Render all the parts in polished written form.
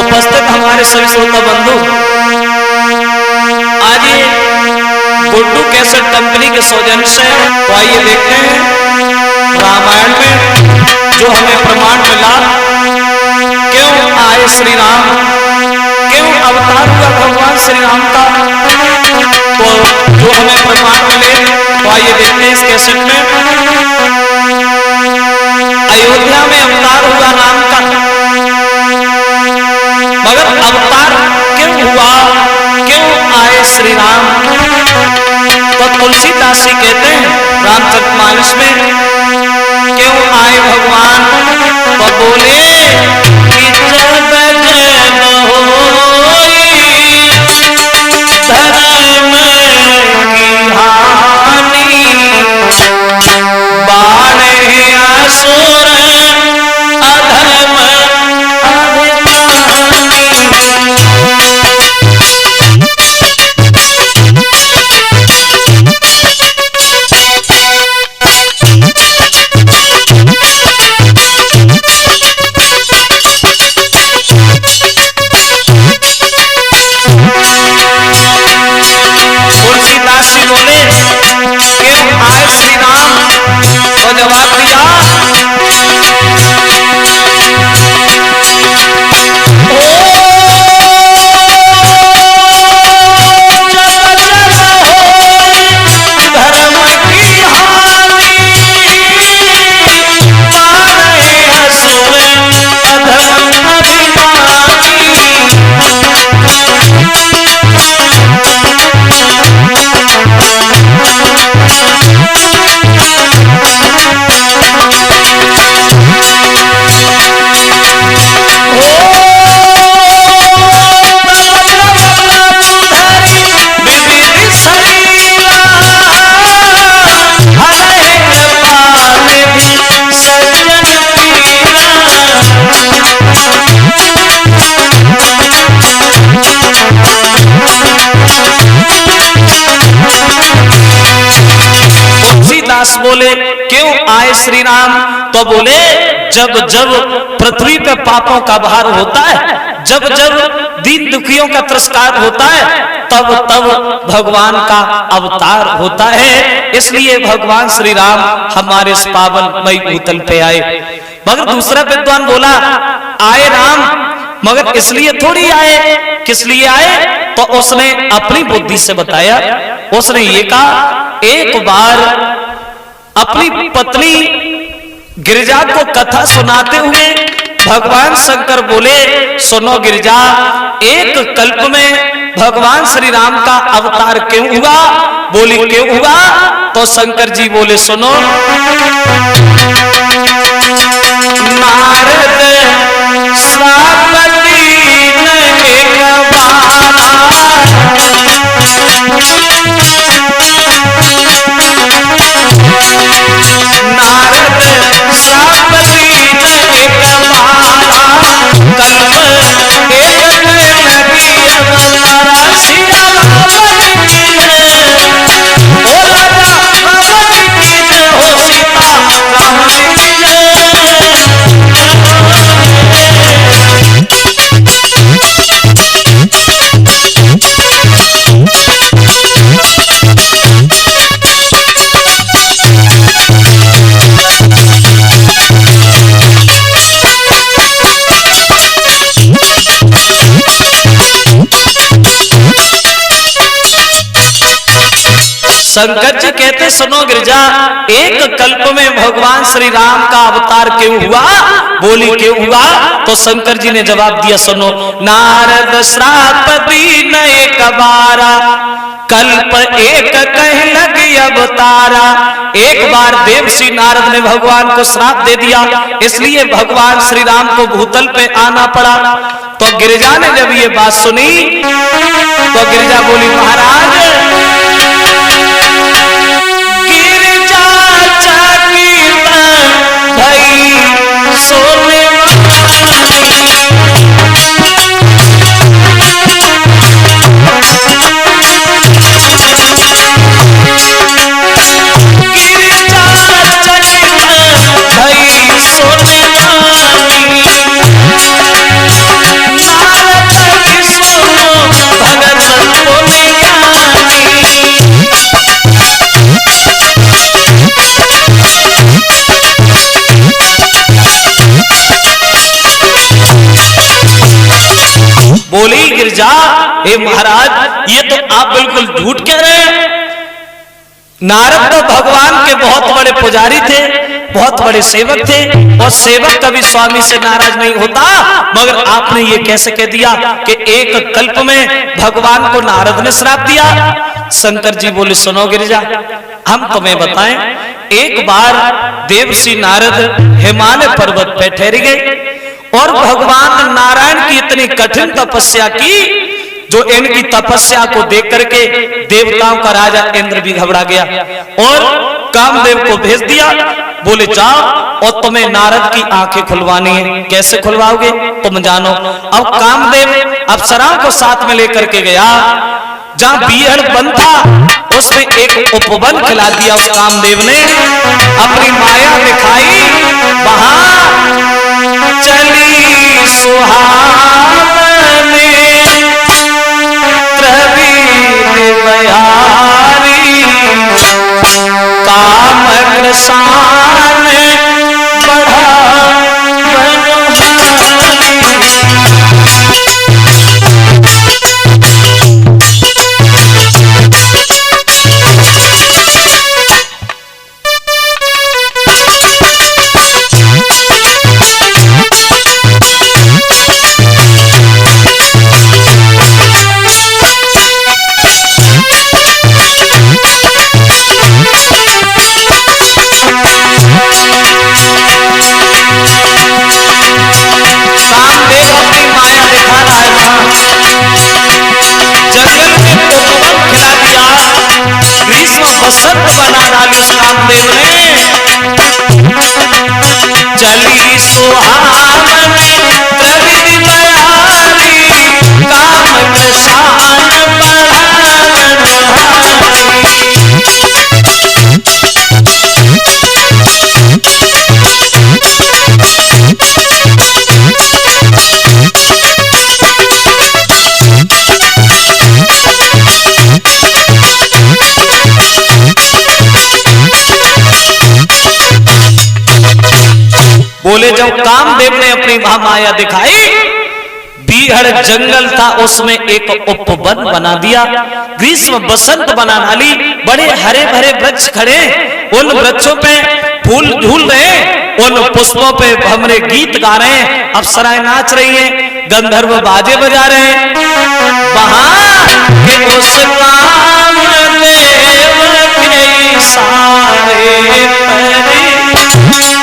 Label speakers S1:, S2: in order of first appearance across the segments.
S1: उपस्थित हमारे सभी श्रोता बंधु, आज ये गुड्डू कैसेट कंपनी के सौजन्य से तो आइए देखते हैं रामायण में जो हमें प्रमाण मिला, क्यों आए श्री राम, क्यों अवतार हुआ भगवान श्री राम का, तो जो हमें प्रमाण मिले तो आइए देखते हैं इस कैसेट में। अयोध्या में अवतार हुआ राम का, मगर अवतार क्यों हुआ, क्यों आए श्री राम, तो तुलसीदास जी कहते हैं रामचरितमानस में, क्यों आए भगवान, तो बोले कि जब जब होई धर्म की हानि, बाढ़े असुर अधर्म बोले क्यों आए श्री राम, तो बोले जब जब पृथ्वी पे पापों का भार होता है, जब जब दीन दुखियों का तिरस्कार होता है, तब तब भगवान का अवतार होता है। इसलिए भगवान श्री राम हमारे इस पावन मई भूतल पे आए। मगर दूसरा विद्वान बोला आए राम, मगर इसलिए थोड़ी आए, किस लिए आए, तो उसने अपनी बुद्धि से बताया। उसने ये कहा, एक बार अपनी पत्नी गिरिजा को कथा सुनाते हुए भगवान शंकर बोले, सुनो गिरिजा, एक कल्प में भगवान श्री राम का अवतार क्यों हुआ, बोली क्यों हुआ, तो शंकर जी बोले सुनो, नारद श्रावती ने एक शंकर जी कहते सुनो गिरिजा, एक कल्प में भगवान श्री राम का अवतार क्यों हुआ, बोली क्यों हुआ, तो शंकर जी ने जवाब दिया सुनो, नारद श्रापति न एक बारा, कल्प एक कह लगी अवतारा, एक बार देवर्षि नारद ने भगवान को श्राप दे दिया, इसलिए भगवान श्री राम को भूतल पे आना पड़ा। तो गिरिजा ने जब ये बात सुनी तो गिरिजा बोली, महाराज गिरिजा चकित भई सोने बोली गिरिजा, हे महाराज ये तो आप बिल्कुल झूठ कह रहे हैं। नारद तो भगवान के बहुत बड़े पुजारी थे, बहुत बड़े सेवक थे, और सेवक कभी स्वामी से नाराज नहीं होता, मगर आपने ये कैसे कह दिया कि एक कल्प में भगवान को नारद ने श्राप दिया। शंकर जी बोले, सुनो गिरिजा, हम तुम्हें बताएं। एक बार देवर्षि नारद हिमालय पर्वत पे ठहर गए और भगवान नारायण की इतनी कठिन तपस्या की, जो इनकी तपस्या को देख करके देवताओं का राजा इंद्र भी घबरा गया और कामदेव को भेज दिया। बोले जाओ और तुम्हें नारद की आंखें खुलवानी है। कैसे खुलवाओगे तुम जानो। अब कामदेव अप्सराओं को साथ में लेकर के गया। जहां बीहड़ बन था उसमें एक उपवन खिला दिया। उस कामदेव ने अपनी माया दिखाई, वहां चली सुहावनी प्रवीण बयारी, काम कृसान बढ़ा बसंत बना डाली उस कामदेव ने। चली सुहावनी प्रवीण बयारी, काम कृसान बोले, जब कामदेव ने अपनी महामाया दिखाई, बीहड़ जंगल था उसमें एक उपवन बना दिया। ग्रीष्म बसंत बना डाली, बड़े हरे भरे वृक्ष खड़े, उन वृक्षों पे फूल झूल रहे, उन पुष्पों पे भमरे गीत गा रहे हैं, अप्सराएं नाच रही हैं, गंधर्व बाजे बजा रहे हैं। वहां के उस कामदेव के सारे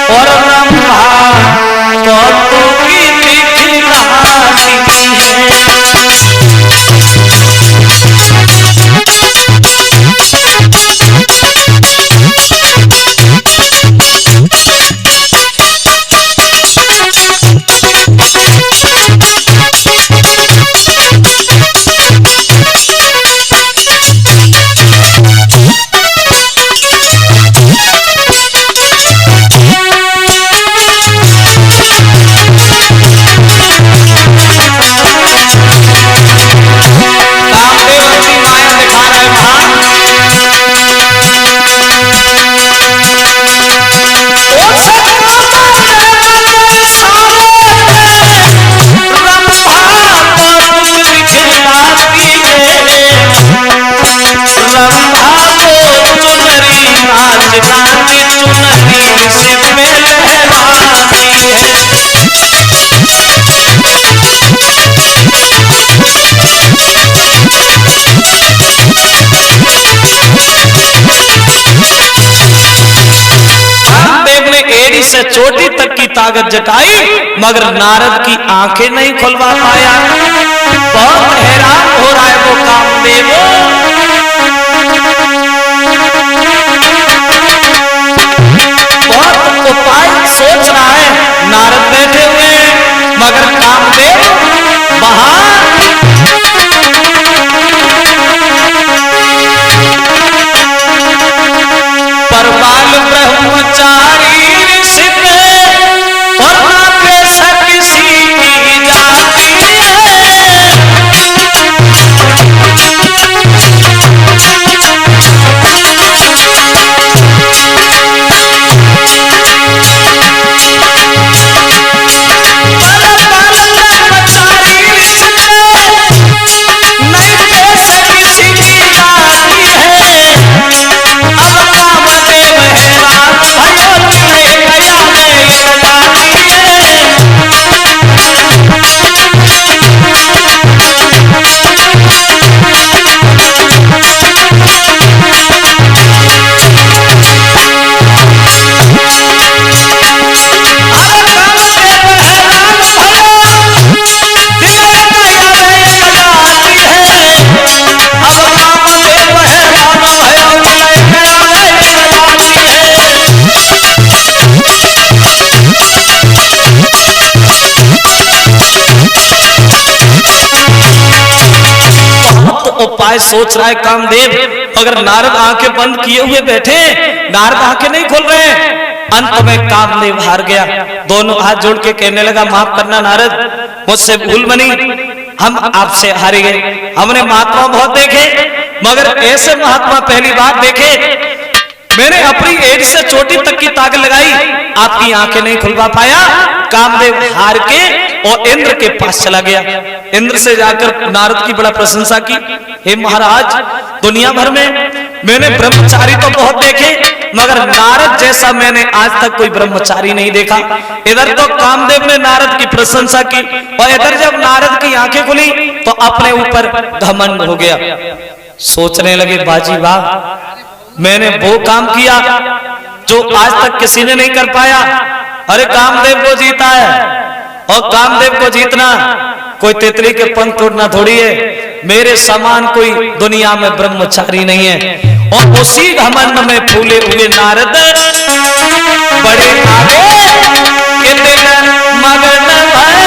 S1: और ब्रह्मा कौतुक की दिखलाती है। से चोटी तक की ताकत जताई मगर नारद की आंखें नहीं खुलवा पाया। बहुत हैरान हो रहा है वो कामदेव। बहुत उपाय सोच रहा है, नारद बैठे हुए हैं मगर कामदेव वहां परवाल ब्रह्मचारी ऋषि और ना पैसा किसी की जाती है। उपाय सोच रहा है कामदेव मगर नारद आंखें बंद किए हुए बैठे, नारद आंखें नहीं खोल रहे हैं। अंत में कामदेव हार गया, दोनों हाथ जोड़ के कहने लगा माफ करना नारद, मुझसे भूल बनी, हम आपसे हारे गए। हमने महात्मा बहुत देखे मगर ऐसे महात्मा पहली बार देखे। मैंने अपनी एड़ी से चोटी तक की ताकत लगाई, आपकी आंखें नहीं खुलवा पाया। कामदेव हार के और इंद्र के पास चला गया। इंद्र से जाकर नारद की बड़ा प्रशंसा की, हे महाराज दुनिया भर में मैंने ब्रह्मचारी तो बहुत देखे मगर नारद जैसा मैंने आज तक कोई ब्रह्मचारी नहीं देखा। इधर तो कामदेव ने नारद की प्रशंसा की और इधर जब नारद की आंखें खुली तो अपने ऊपर घमंड हो गया। सोचने लगे बाजी वाह, मैंने वो काम किया जो आज तक किसी ने नहीं कर पाया। अरे कामदेव को जीता है और कामदेव को जीतना कोई तितली के पंख तोड़ना थोड़ी है। मेरे समान कोई दुनिया में ब्रह्मचारी नहीं है। और उसी घमंड में फूले हुए नारद बड़े आगे के दिल मगन भय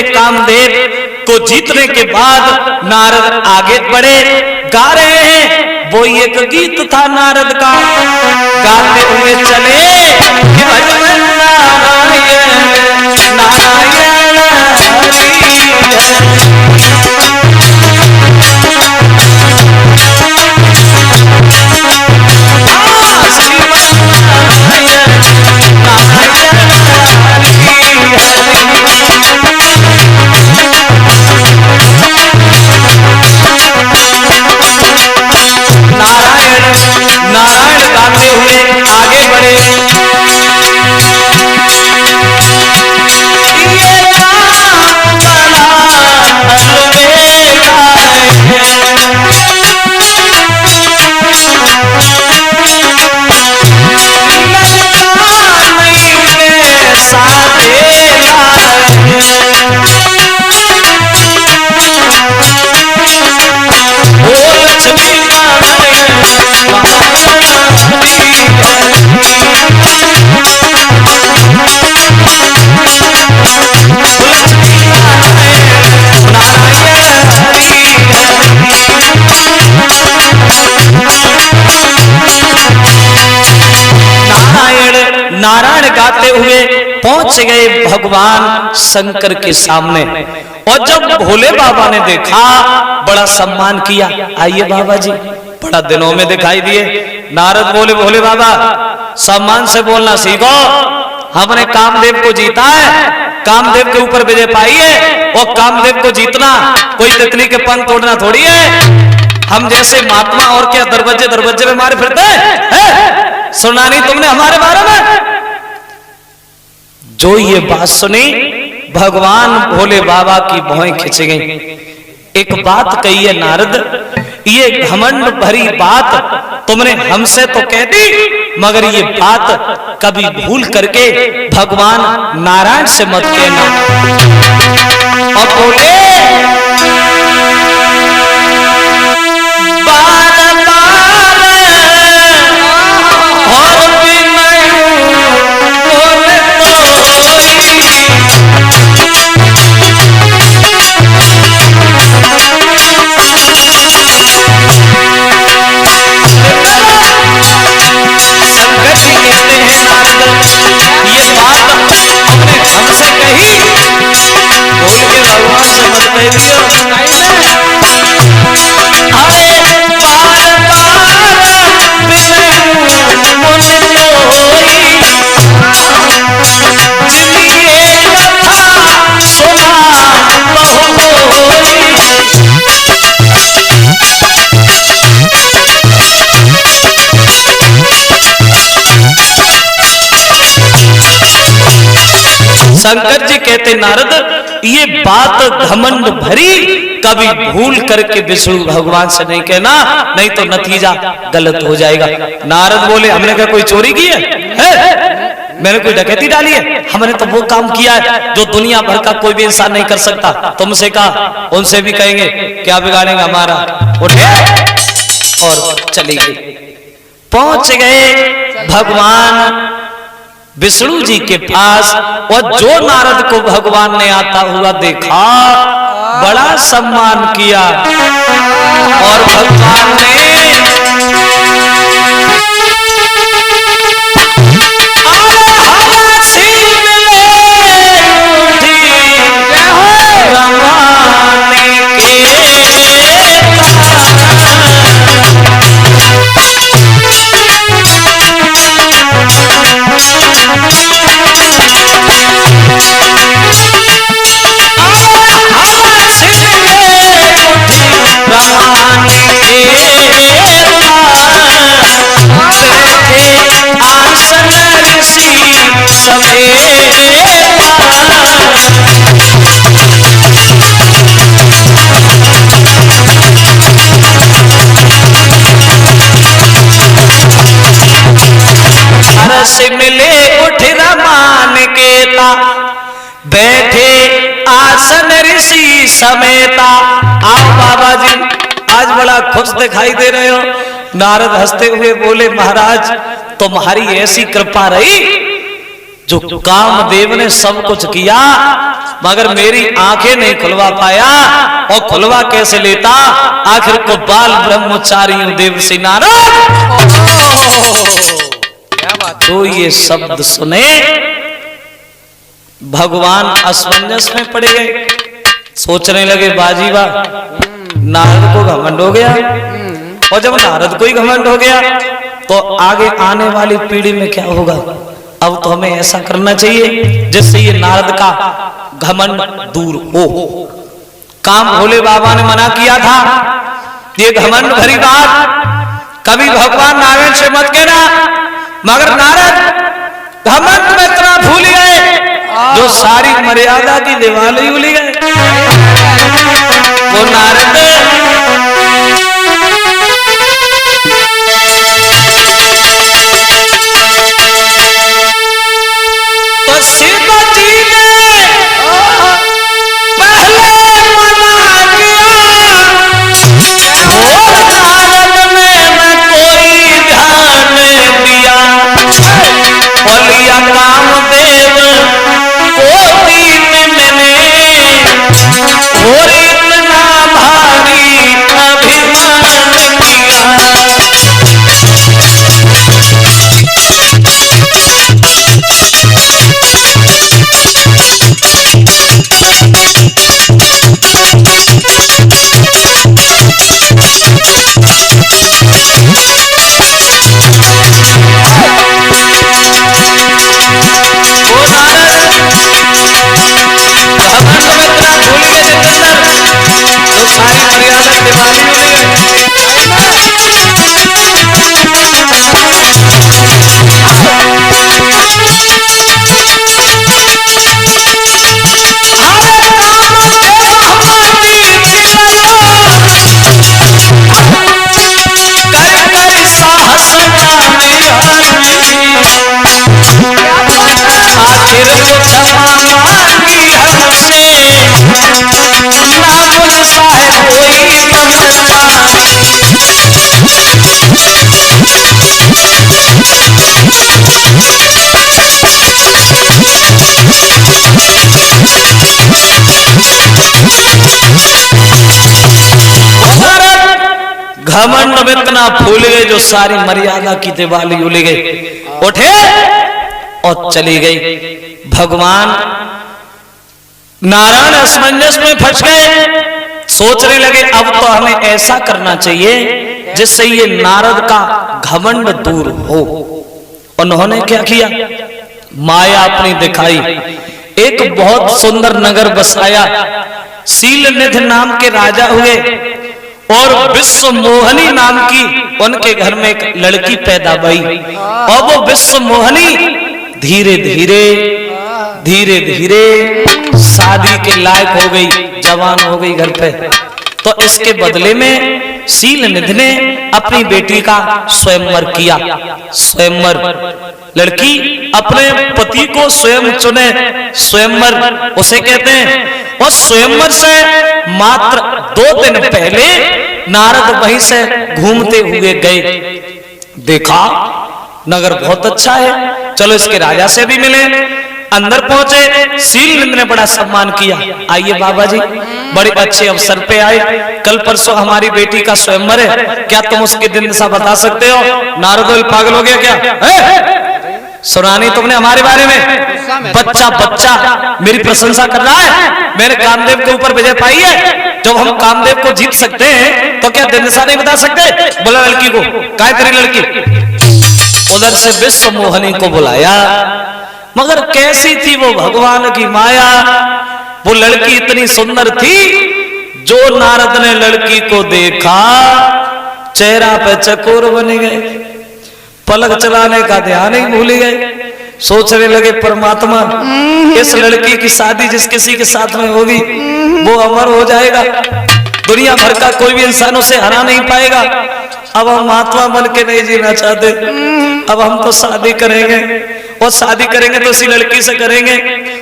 S1: कामदेव को जीतने के बाद नारद आगे बढ़े, गा रहे हैं। वो एक गीत था नारद का, गाते हुए चले भजन नारायण नारायण नारायण गाते हुए आगे बढ़े। नारायण गाते हुए पहुंच गए भगवान शंकर के सामने। और जब भोले बाबा ने देखा बड़ा सम्मान किया, आइए बाबा जी बड़ा दिनों में दिखाई दिए। नारद बोले भोले बाबा सम्मान से बोलना सीखो, हमने कामदेव को जीता है, कामदेव के ऊपर विजय पाई है, और कामदेव को जीतना कोई तितली के पंख तोड़ना थोड़ी है। हम जैसे महात्मा और क्या दरवाजे दरवाजे में मारे फिरते हैं? सुना नहीं तुमने हमारे बारे में? जो ये बात सुनी भगवान भोले बाबा की भौएं खिंच गई। एक बात कही है नारद, ये घमंड भरी बात तुमने हमसे तो कह दी, मगर ये बात कभी भूल करके भगवान नारायण से मत कहना। और बोले बार बार और भी मैं बोले शंकर जी कहते हैं नारद ये बात हमने हमसे कही, बोल के भगवान से मत कह दियो। अरे बार बार बिनु मुन कोई जिलिए कथा सुना बहु शंकर जी कहते नारद ये बात घमंड भरी कभी भूल करके विष्णु भगवान से नहीं कहना, नहीं तो नतीजा गलत हो जाएगा। नारद बोले हमने क्या कोई चोरी की है? मैंने कोई डकैती डाली है? हमने तो वो काम किया है जो दुनिया भर का कोई भी इंसान नहीं कर सकता। तुमसे कहा उनसे भी कहेंगे, क्या बिगाड़ेंगे हमारा? उठे और चले गए। पहुंच गए भगवान विष्णु जी के पास, और जो नारद को भगवान ने आता हुआ देखा बड़ा सम्मान किया, और भगवान ने से मिले उठ रमान केता, बैठे आसन ऋषि समेता। आप बाबा जी आज बड़ा खुश दिखाई दे रहे हो। नारद हंसते हुए बोले महाराज तुम्हारी ऐसी कृपा रही, जो कामदेव ने सब कुछ किया मगर मेरी आंखें नहीं खुलवा पाया, और खुलवा कैसे लेता? आखिर को बाल ब्रह्मचारी देवसी नारद। तो ये शब्द सुने भगवान असमंजस में पड़ गए, सोचने लगे बाजी वाह नारद को घमंड हो गया, और जब नारद को ही घमंड हो गया तो आगे आने वाली पीढ़ी में क्या होगा? अब तो हमें ऐसा करना चाहिए जिससे ये नारद का घमंड दूर हो। काम भोले बाबा ने मना किया था, ये घमंड भरी बात कभी भगवान नारायण से मत कहना, मगर नारद घमंड में इतना भूल गए जो सारी मर्यादा की दीवार ही भूल गए। वो नारद तो शिव जी ने पहले मना किया, और नारद ने न कोई ध्यान दिया, और लिया कामदेव को दीन मैंने, और इतना भारी अभिमान किया। घमंड में इतना फूल गए जो सारी मर्यादा की दिवाली उल गई, उठे और चली गई। भगवान नारायण असमंजस में फंस गए, सोचने लगे अब तो हमें ऐसा करना चाहिए जिससे ये नारद का घमंड दूर हो। उन्होंने क्या किया, माया अपनी दिखाई, एक बहुत सुंदर नगर बसाया। शीलनिधि नाम के राजा हुए और विश्व मोहनी नाम की उनके घर में एक लड़की पैदा हुई और वो विश्व मोहनी धीरे धीरे धीरे धीरे शादी के लायक हो गई, जवान हो गई घर पे। तो इसके बदले में शीलनिधि ने अपनी बेटी का स्वयंवर किया। स्वयंवर, लड़की अपने पति को स्वयं चुने, स्वयंवर उसे कहते हैं। और स्वयंवर से मात्र 2 दिन पहले नारद वहीं से घूमते हुए गए, देखा नगर बहुत अच्छा है, चलो इसके राजा से भी मिले। अंदर पहुंचे, शीलनिधि ने बड़ा सम्मान किया, आइए बाबा जी बड़े अच्छे अवसर पे आए, कल परसों हमारी बेटी का स्वयंवर है, क्या तुम उसके दिन सा बता सकते हो? नारद पागल हो गया क्या? सुना नहीं तुमने हमारे बारे में? बच्चा बच्चा मेरी प्रशंसा कर रहा है, मैंने कामदेव के ऊपर विजय पाई है। जब हम कामदेव को जीत सकते हैं तो क्या दिन सा नहीं बता सकते? बोला लड़की को, काय तेरी लड़की? उधर से विश्व मोहनी को बुलाया, मगर कैसी थी वो भगवान की माया। वो लड़की इतनी सुंदर थी, जो नारद ने लड़की को देखा चेहरा पे चकोर बन गए, पलक चलाने का ध्यान ही भूल गए। सोचने लगे परमात्मा इस लड़की की शादी जिस किसी के साथ में होगी वो अमर हो जाएगा, दुनिया भर का कोई भी इंसान उसे हरा नहीं पाएगा। अब हम महात्मा बन के नहीं जीना चाहते, अब हम तो शादी करेंगे और शादी करेंगे तो इसी लड़की से करेंगे।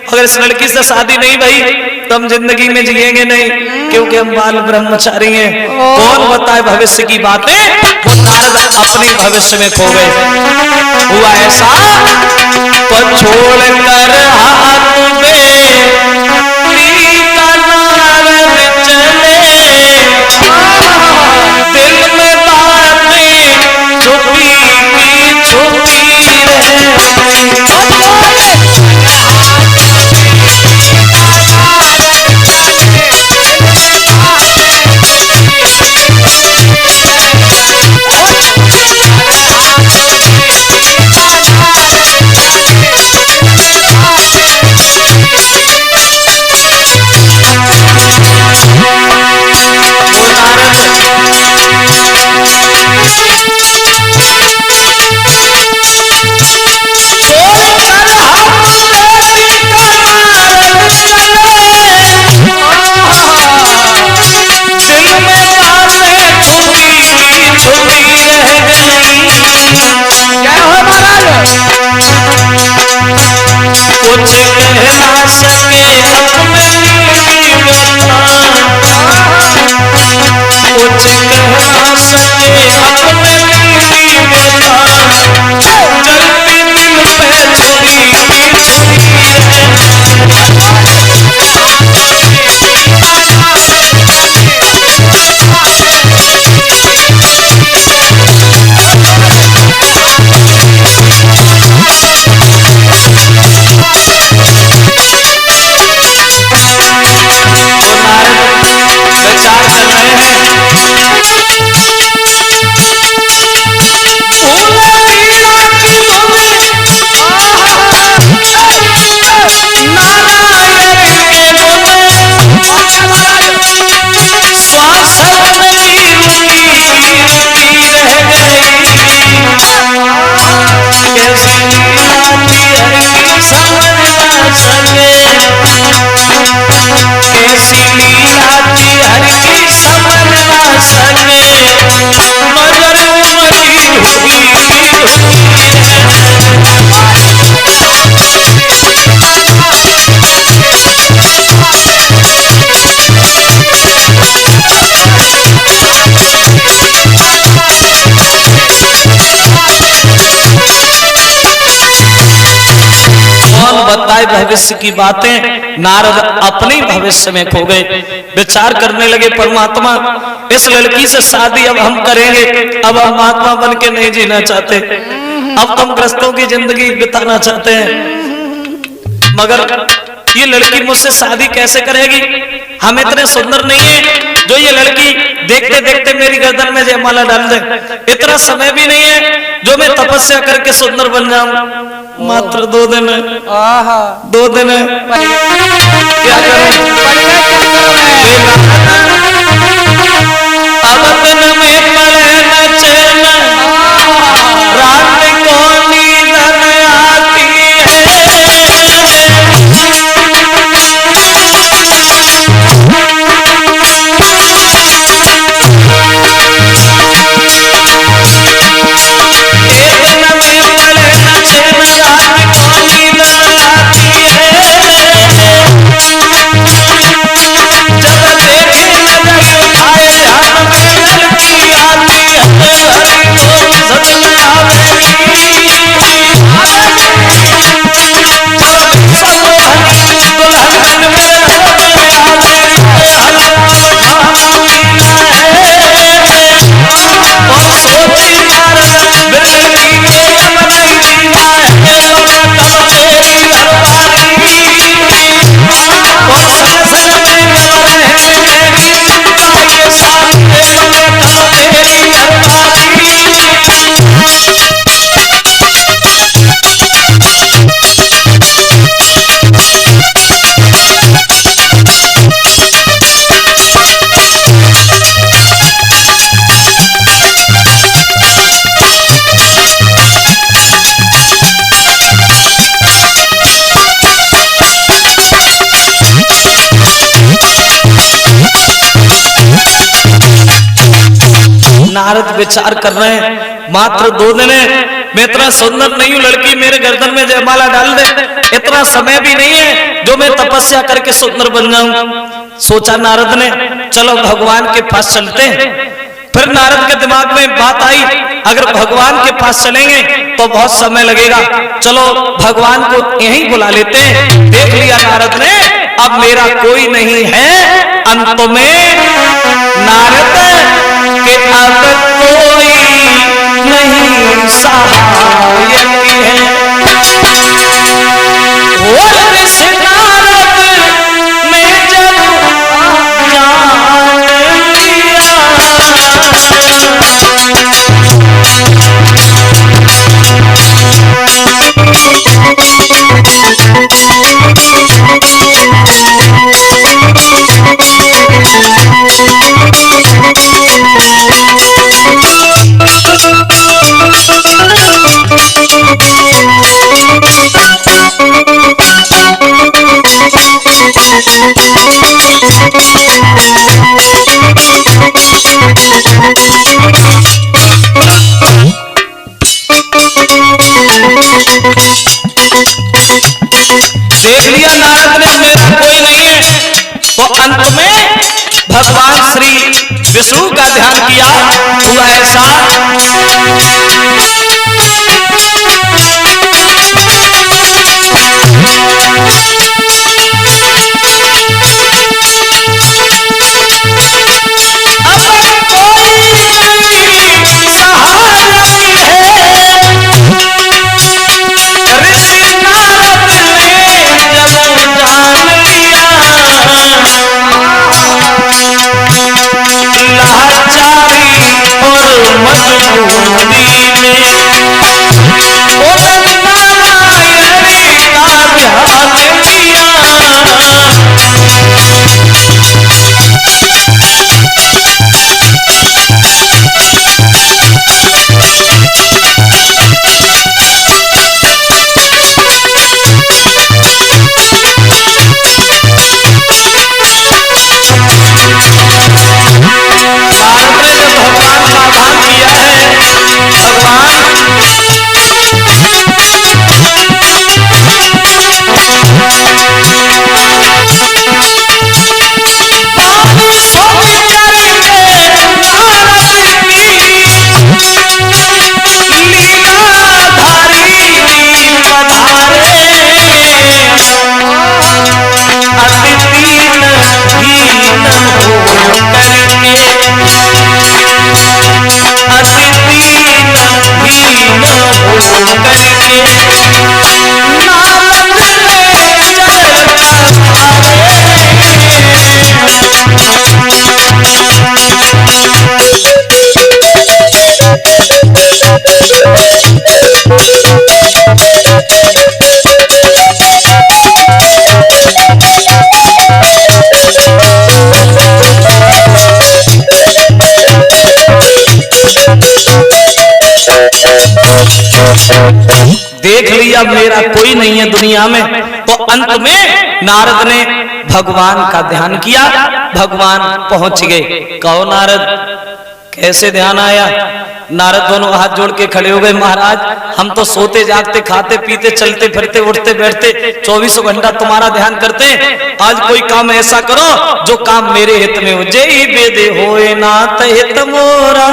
S1: अगर इस लड़की से शादी नहीं भई तो हम जिंदगी में जिएंगे नहीं, क्योंकि हम बाल ब्रह्मचारी हैं। कौन बताए भविष्य की बातें? वो नारद अपने भविष्य में खो गए। हुआ ऐसा, तो छोड़ कर हाथ में विचार कर रहे हैं। कौन बताए भविष्य की बातें। नारद अपने भविष्य में खो गए, विचार करने लगे परमात्मा इस लड़की से शादी अब हम करेंगे, अब हम महात्मा बन के नहीं जीना चाहते, अब हम ग्रस्तों की जिंदगी बिताना चाहते हैं, मगर ये लड़की मुझसे शादी कैसे करेगी, हम इतने सुंदर नहीं है जो ये लड़की देखते देखते मेरी गर्दन में जयमाला डाल दे, इतना समय भी नहीं है जो मैं तपस्या करके सुंदर बन जाऊं। मात्र 2 दिन है, 2 दिन है, क्या करूं? अब दिन में पड़े न चैन, रात को नींद न आती है, नारद विचार कर रहे हैं मात्र 2 दिन है, मैं इतना सुंदर नहीं हूं, लड़की मेरे गर्दन में जयमाला डाल दे, इतना समय भी नहीं है जो मैं तपस्या करके सुंदर बन जाऊं। सोचा नारद ने चलो भगवान के पास चलते हैं। फिर नारद के दिमाग में बात आई अगर भगवान के पास चलेंगे तो बहुत समय लगेगा, चलो भगवान को यहीं बुला लेते हैं। देख लिया नारद ने अब मेरा कोई नहीं है, अंत में नारद के अब कोई नहीं सहायक है। ऋषि नारद ने जब जान लिया देख लिया नारद ने मेरा कोई नहीं है, तो अंत में भगवान श्री विष्णु का ध्यान किया, हुआ ऐसा लाचारी और मजबूरी में देख लिया मेरा कोई नहीं है दुनिया में। तो अंत में नारद ने भगवान का ध्यान किया, भगवान पहुंच गए। कहो नारद कैसे ध्यान आया? नारद दोनों हाथ जोड़ के खड़े हो गए, महाराज हम तो सोते जागते खाते पीते चलते फिरते उठते बैठते 24 घंटा तुम्हारा ध्यान करते, आज कोई काम ऐसा करो जो काम मेरे हित में हो। जय बेदे होए नाथ हित मोरा,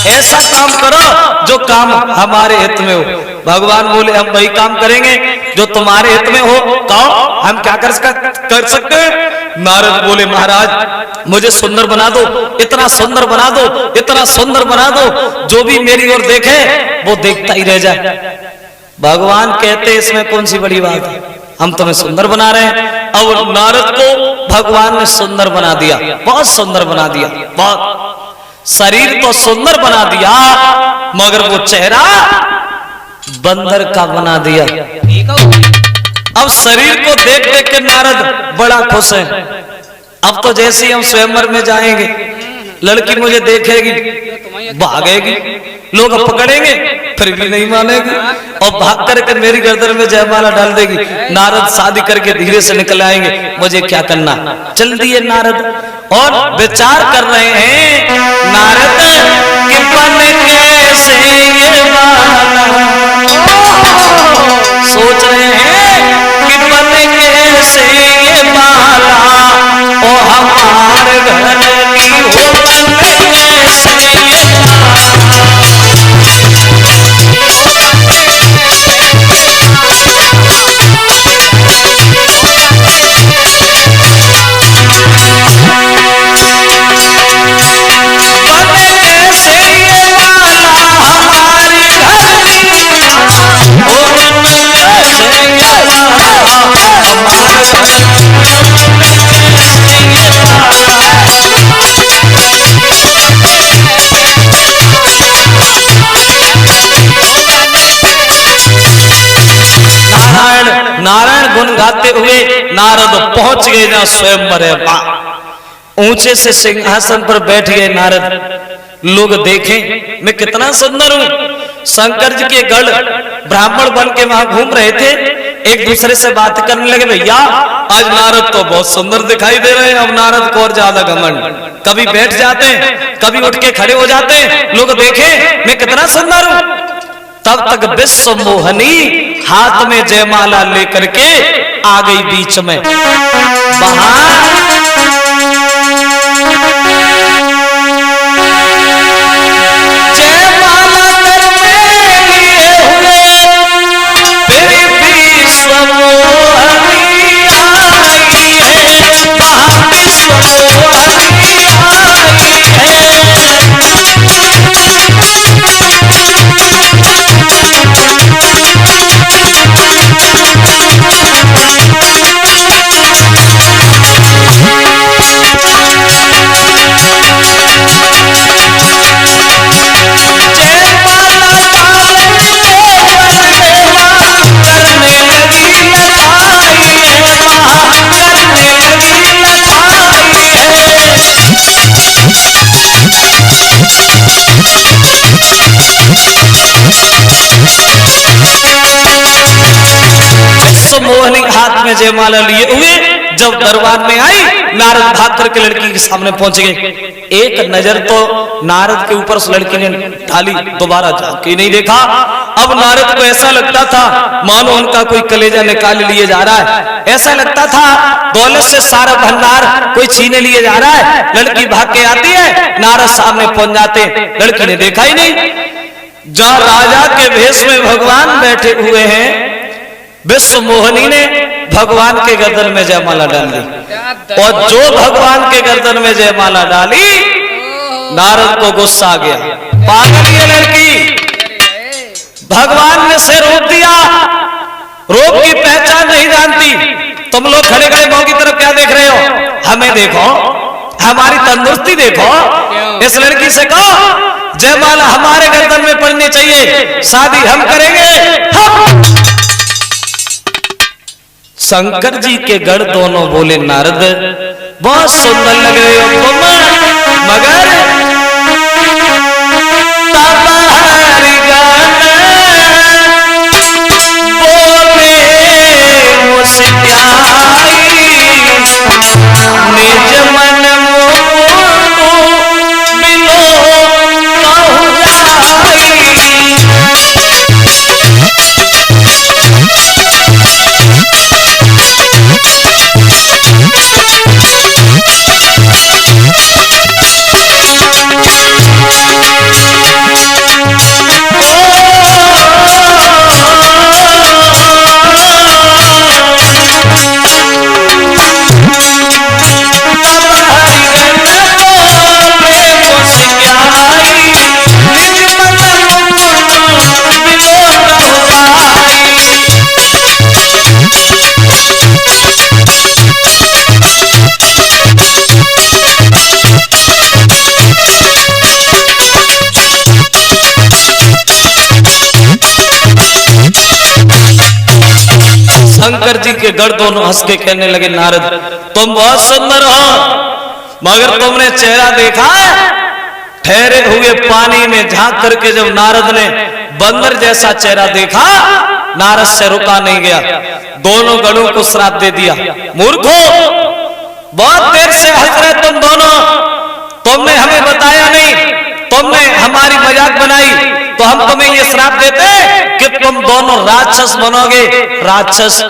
S1: ऐसा काम करो जो काम हमारे हित में हो। भगवान बोले हम वही काम करेंगे जो तुम्हारे हित में हो। कहो हम क्या कर सकते हैं? नारद बोले महाराज मुझे सुंदर बना दो, इतना सुंदर बना दो, इतना सुंदर बना दो, जो भी मेरी ओर देखे वो देखता ही रह जाए। भगवान कहते इसमें कौन सी बड़ी बात है, हम तुम्हें सुंदर बना रहे हैं। और नारद को भगवान ने सुंदर बना दिया, बहुत सुंदर बना दिया, बहुत। शरीर तो सुंदर बना दिया मगर वो चेहरा बंदर का बना दिया। अब शरीर को देख देख के नारद बड़ा खुश है। अब तो जैसे ही हम स्वयंवर में जाएंगे लड़की मुझे देखेगी भागेगी, लोग पकड़ेंगे फिर भी नहीं मानेगी और भाग करके मेरी गर्दन में जयमाला डाल देगी। नारद शादी करके धीरे से निकल आएंगे, मुझे क्या करना। चल दिए नारद और विचार कर रहे हैं नारद कि बन कैसे ये माला, सोच रहे हैं कि बन कैसे ये माला ओ हमारे घर की हो, बन कैसे ये नारायण गुण गाते हुए नारद पहुंच गए ना स्वयंवर है। ऊंचे से सिंहासन पर बैठ गए नारद। लोग देखें मैं कितना सुंदर हूं। शंकर जी के गढ़ ब्राह्मण बन के वहां घूम रहे थे, एक दूसरे से बात करने लगे, भैया आज नारद तो बहुत सुंदर दिखाई दे रहे हैं। अब नारद को और ज्यादा घमंड, कभी बैठ जाते हैं कभी उठ के खड़े हो जाते हैं, लोग देखें मैं कितना सुंदर हूं। तब तक विश्व मोहनी हाथ में जयमाला लेकर के आ गई बीच में। जयमाला करने लिए हुए फिर विश्व मोहनी आई है, विश्व मोहनी आई है। मोहनी हाथ में जयमाला लिए हुए जब दरबार में आई, नारद भाग करके लड़की के सामने पहुंच गए। एक नजर तो नारद के ऊपर उस लड़की ने डाली, दोबारा जाके नहीं देखा। अब नारद को ऐसा लगता था मानो उनका कोई कलेजा निकाल लिए जा रहा है, ऐसा लगता था दौलत से सारा भंडार कोई छीने लिए जा रहा है। लड़की भाग के आती है, नारद सामने पहुंच जाते, लड़की ने देखा ही नहीं। जहां राजा के भेष में भगवान बैठे हुए हैं, विश्व मोहनी ने भगवान के गर्दन में जयमाला डाल दी और जो भगवान के गर्दन में जयमाला डाली नारद को गुस्सा आ गया। पागल ये लड़की, भगवान ने से रोक दिया, रोग की पहचान नहीं जानती। तुम लोग खड़े खड़े मौके की तरफ क्या देख रहे हो? हमें देखो, हमारी तंदुरुस्ती देखो। इस लड़की से कहो जयमाला हमारे गर्दन में पड़नी चाहिए, शादी हम करेंगे हम। शंकर जी के गढ़ दोनों बोले नारद बहुत सुंदर लग रहे हो तुम, मगर तुम्हारी गाना शंकर जी के गढ़ दोनों हंस के कहने लगे, नारद तुम बहुत सुंदर हो, मगर तुमने चेहरा देखा है? ठहरे हुए पानी में झांक करके जब नारद ने बंदर जैसा चेहरा देखा, नारद से रुका नहीं गया, दोनों गढ़ों को श्राप दे दिया। मूर्खो, बहुत देर से हंस रहे तुम दोनों, तुमने हमें बताया नहीं, तुमने हमारी मजाक बनाई, तो हम तुम्हें ये श्राप देते कि तुम दोनों राक्षस बनोगे। राक्षस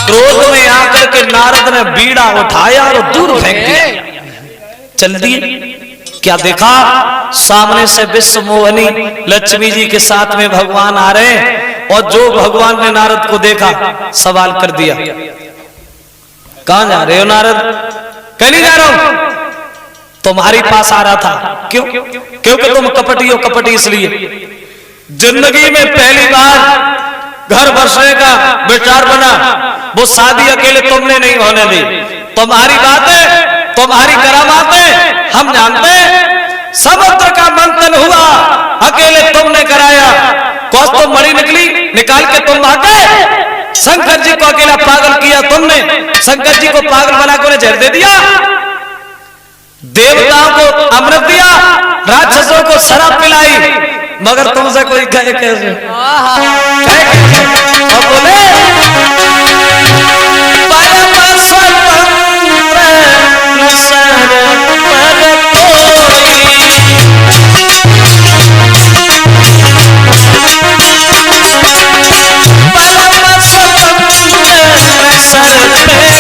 S1: क्रोध में आकर के नारद ने बीड़ा उठाया और दूर फेंक दिया। चल दिए। क्या देखा? सामने से विश्व मोहनी लक्ष्मी जी के साथ में भगवान आ रहे हैं, और जो भगवान ने नारद को देखा सवाल कर दिया, कहां जा रहे हो नारद? कहीं नहीं जा रहा हूं, तुम्हारे पास आ रहा था। क्यों? क्योंकि तुम कपटी हो। कपटी इसलिए जिंदगी में पहली बार घर बसने का विचार बना, वो शादी अकेले तुमने नहीं होने दी। तुम्हारी बातें, तुम्हारी करामातें हम जानते हैं। समुद्र का मंथन हुआ, अकेले तुमने कराया। कौन तो मणि निकली, निकाल के तुम भागे। शंकर जी को अकेला पागल किया तुमने, शंकर जी को पागल बना के जहर दे दिया, देवताओं को अमृत दिया, राक्षसों को शराब पिलाई, मगर तुमसे कोई कहे कैसे? और बोले परम स्वतंत्र सर पर कोई, परम स्वतंत्र सर पे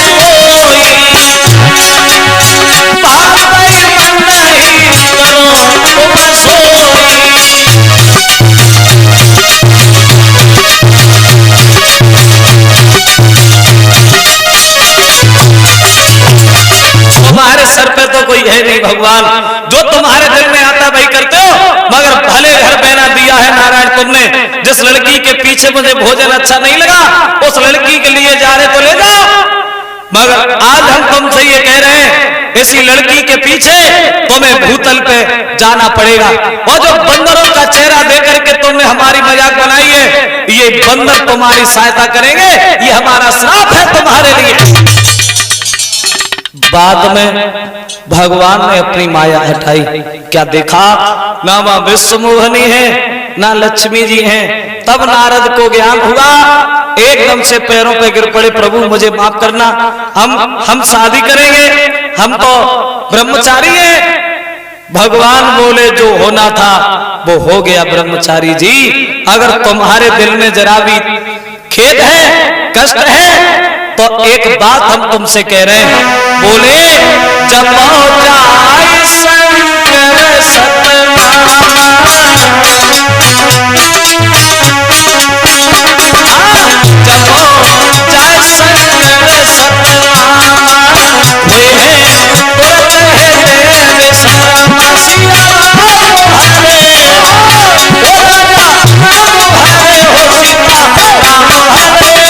S1: तुम्हारे सर पे तो कोई है नहीं भगवान, जो तुम्हारे दिल में आता वही करते हो। मगर भले घर बहना दिया है नारायण तुमने, जिस लड़की के पीछे मुझे भोजन अच्छा नहीं लगा, उस लड़की के लिए जा रहे तो ले जाओ, मगर आज हम तुमसे ये कह रहे हैं, इसी लड़की के पीछे तुम्हें भूतल पे जाना पड़ेगा। और जो बंदरों का चेहरा देकर के तुमने हमारी मजाक बनाई है, ये बंदर तुम्हारी सहायता करेंगे, ये हमारा श्राप है तुम्हारे लिए। बाद में भगवान ने अपनी माया हटाई। क्या देखा? ना मां विश्व मोहनी है, ना लक्ष्मी जी हैं। तब नारद को ज्ञान हुआ, एकदम से पैरों पे गिर पड़े, प्रभु मुझे माफ करना, हम शादी करेंगे, हम तो ब्रह्मचारी हैं। भगवान बोले जो होना था वो हो गया ब्रह्मचारी जी। अगर तुम्हारे दिल में जरा भी खेद है, कष्ट है, तो एक बात हम तुमसे कह रहे हैं। बोले जब जाए शंकर सतनामा, जब जाए शंकर सतनामा, वे तुरंत है देव शर्मा सिया हरे, ओ राजा राम हरे, हो सीता राम हरे।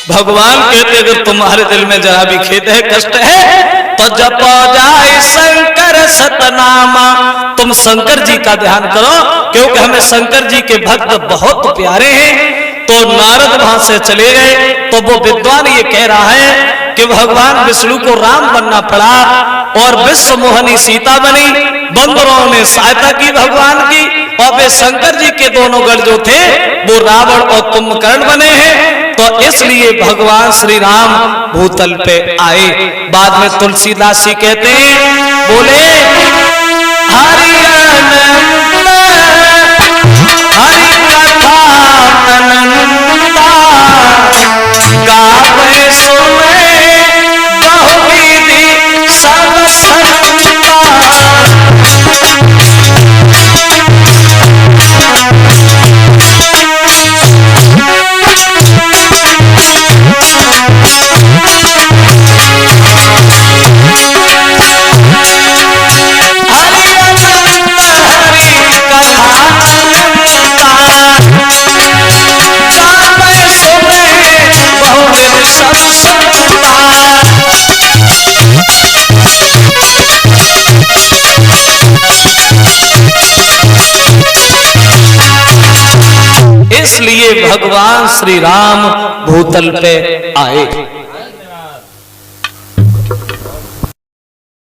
S1: भगवान कहते अगर तुम्हारे दिल में जरा भी खेद है, कष्ट है, तो जपो जाए शंकर सतनामा। तुम शंकर जी का ध्यान करो, क्योंकि हमें शंकर जी के भक्त बहुत प्यारे हैं। तो नारद वहां से चले गए, तो वो विद्वान ये कह रहा है कि भगवान विष्णु को राम बनना पड़ा और विश्व मोहनी सीता बनी। बंदरों ने सहायता की भगवान की, और वे शंकर जी के दोनों गढ़ जो थे वो रावण और कुंभकर्ण बने हैं। तो इसलिए भगवान श्री राम भूतल पे आए। बाद में तुलसीदास जी कहते हैं, बोले हरि हरि कथा अनंता, गावे सुने बहुविधि सब संता। हरि इसलिए भगवान श्री राम भूतल पे आए।